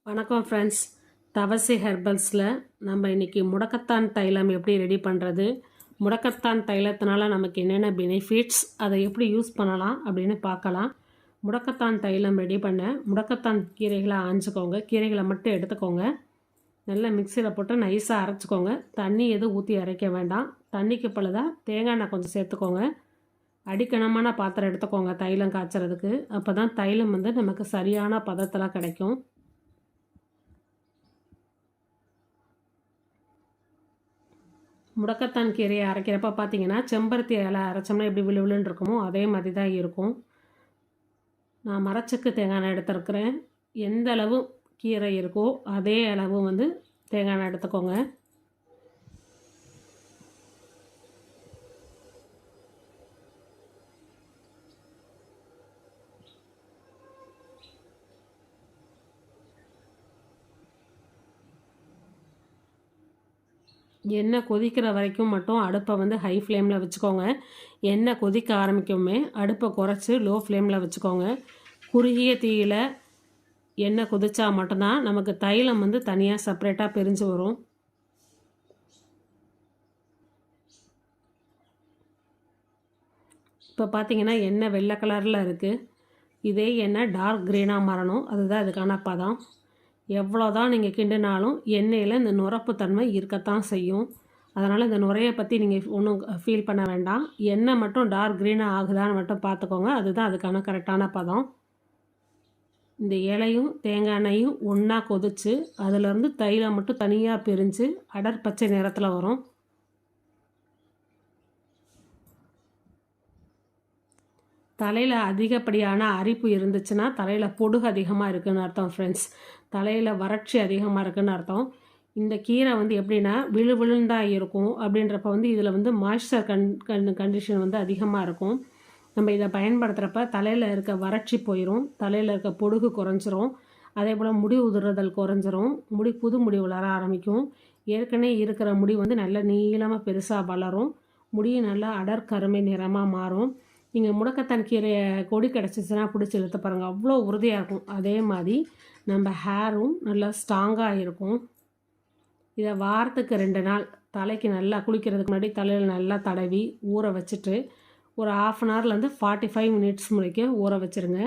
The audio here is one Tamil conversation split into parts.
வணக்கம் ஃப்ரெண்ட்ஸ். தவசி ஹெர்பல்ஸில் நம்ம இன்றைக்கி முடக்கத்தான் தைலம் எப்படி ரெடி பண்ணுறது, முடக்கத்தான் தைலத்தினால நமக்கு என்னென்ன பெனிஃபிட்ஸ், அதை எப்படி யூஸ் பண்ணலாம் அப்படின்னு பார்க்கலாம். முடக்கத்தான் தைலம் ரெடி பண்ண முடக்கத்தான் கீரைகளை ஆஞ்சிக்கோங்க. கீரைகளை மட்டும் எடுத்துக்கோங்க. நல்லா மிக்சியில் போட்டு நைஸாக அரைச்சிக்கோங்க. தண்ணி எதுவும் ஊற்றி அரைக்க வேண்டாம். தண்ணிக்கு பழுதாக தேங்காய் எண்ணெய் கொஞ்சம் சேர்த்துக்கோங்க. அடிக்கணமான பாத்திரம் எடுத்துக்கோங்க தைலம் காய்ச்சறதுக்கு. அப்போ தான் தைலம் நமக்கு சரியான பதத்தில் கிடைக்கும். முடக்கத்தான் கீரையை அரைக்கிறப்ப பார்த்தீங்கன்னா செம்பருத்தி இலை அரைச்சோம்னா எப்படி விழுவிழுன்னு இருக்குமோ அதே மாதிரி தான் இருக்கும். நான் மரச்சக்கு தேங்காய் எண்ணெய் எடுத்துருக்கிறேன். எந்த அளவு கீரை இருக்கோ அதே அளவு தேங்காய் எண்ணெய் எடுத்துக்கோங்க. எண்ணெய் கொதிக்கிற வரைக்கும் மட்டும் அடுப்பை ஹை ஃப்ளேமில் வச்சுக்கோங்க. எண்ணெய் கொதிக்க ஆரம்பிக்குமே அடுப்பை குறைச்சி லோ ஃப்ளேமில் வச்சுக்கோங்க. குறுகிய தீயில் எண்ணெய் கொதிச்சா மட்டும்தான் நமக்கு தைலம் தனியாக செப்பரேட்டாக பிரிஞ்சு வரும். இப்போ பார்த்தீங்கன்னா எண்ணெய் வெள்ளை கலரில் இருக்குது. இதே எண்ணெய் டார்க் க்ரீனாக மாறணும். அதுதான் இதுக்கான பதம். எவ்வளோ தான் நீங்கள் கிண்டினாலும் எண்ணெயில் இந்த நுரப்பு தன்மை இருக்கத்தான் செய்யும். அதனால் இந்த நுரையை பற்றி நீங்கள் ஒன்றும் ஃபீல் பண்ண வேண்டாம். எண்ணெய் மட்டும் டார்க் க்ரீனாக ஆகுதான்னு மட்டும் பார்த்துக்கோங்க. அதுதான் அதுக்கான கரெக்டான பதம். இந்த இலையும் தேங்காய் எண்ணெயும் ஒன்றா கொதித்து அதிலேருந்து தைலம் மட்டும் தனியாக பிரிஞ்சு அடர் பச்சை நிறத்தில் வரும். தலையில் அதிகப்படியான அரிப்பு இருந்துச்சுன்னா தலையில் பொடுகு அதிகமாக இருக்குதுன்னு அர்த்தம் ஃப்ரெண்ட்ஸ். தலையில் வறட்சி அதிகமாக இருக்குதுன்னு அர்த்தம். இந்த கீரை எப்படின்னா விழுவிழுந்தாக இருக்கும். அப்படின்றப்ப இதில் மாய்ஸ்சர் கண்டிஷன் அதிகமாக இருக்கும். நம்ம இதை பயன்படுத்துகிறப்ப தலையில் இருக்க வறட்சி போயிடும். தலையில் இருக்க பொடுகு குறைஞ்சிரும். அதே போல் முடி உதிர்தல் குறைஞ்சிரும். புது முடி வளர ஆரம்பிக்கும். ஏற்கனவே இருக்கிற முடி நல்ல நீளமாக பெருசாக வளரும். முடியும் நல்லா அடர் கருமை நிறமாக மாறும். நீங்கள் முடக்கத்தான் கீரையை கொடி கிடச்சிச்சின்னா பிடிச்சி இழுத்து பாருங்கள், அவ்வளோ உறுதியாக இருக்கும். அதே மாதிரி நம்ம ஹேரும் நல்லா ஸ்ட்ராங்காக இருக்கும். இதை வாரத்துக்கு 2 நாள் தலைக்கு நல்லா குளிக்கிறதுக்கு முன்னாடி தலையில் நல்லா தடவி ஊற வச்சுட்டு ஒரு 1/2 ஹவர்லேருந்து 45 மினிட்ஸ் முடிக்க ஊற வச்சுருங்க.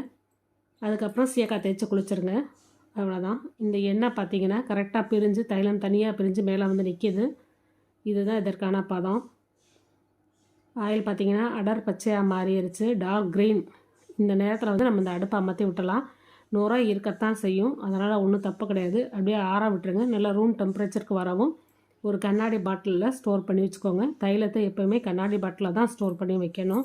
அதுக்கப்புறம் சீக்காய் தேய்ச்சி குளிச்சுருங்க. அவ்வளோதான். இந்த எண்ணெய் பார்த்திங்கன்னா கரெக்டாக பிரிஞ்சு தைலம் தனியாக பிரிஞ்சு மேலே நிற்கிது. இதுதான் இதற்கான பதம். ஆயில் பார்த்திங்கன்னா அடர் பச்சையாக மாறிடுச்சு, டார்க் க்ரீன். இந்த நேரத்தில் நம்ம இந்த அடுப்பை அமர்த்தி விட்டலாம். நுரை இருக்கத்தான் செய்யும். அதனால் ஒன்றும் தப்பு கிடையாது. அப்படியே ஆற விட்டுருங்க. நல்லா ரூம் டெம்பரேச்சருக்கு வரவும் ஒரு கண்ணாடி பாட்டிலில் ஸ்டோர் பண்ணி வச்சுக்கோங்க. தைலத்தை எப்போயுமே கண்ணாடி பாட்டிலில் தான் ஸ்டோர் பண்ணி வைக்கணும்.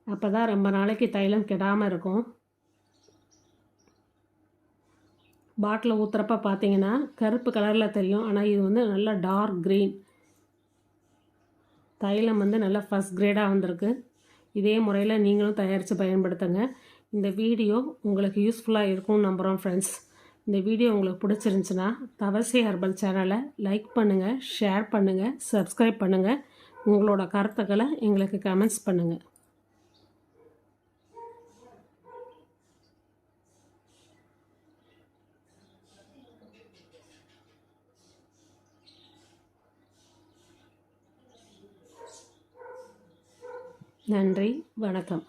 அப்போ தான் ரொம்ப நாளைக்கு தைலம் கெடாமல் இருக்கும். பாட்டில் ஊற்றுறப்ப பார்த்தீங்கன்னா கருப்பு கலரில் தெரியும். ஆனால் இது நல்லா டார்க் க்ரீன். தைலம் நல்லா ஃபஸ்ட் கிரேடாக வந்திருக்கு. இதே முறையில் நீங்களும் தயாரித்து பயன்படுத்துங்க. இந்த வீடியோ உங்களுக்கு யூஸ்ஃபுல்லாக இருக்கும்னு நம்புகிறோம் ஃப்ரெண்ட்ஸ். இந்த வீடியோ உங்களுக்கு பிடிச்சிருந்துச்சுன்னா தவசி ஹெர்பல் சேனலை லைக் பண்ணுங்கள், ஷேர் பண்ணுங்கள், சப்ஸ்கிரைப் பண்ணுங்கள். உங்களோட கருத்துக்களை எங்களுக்கு கமெண்ட்ஸ் பண்ணுங்கள். நன்றி, வணக்கம்.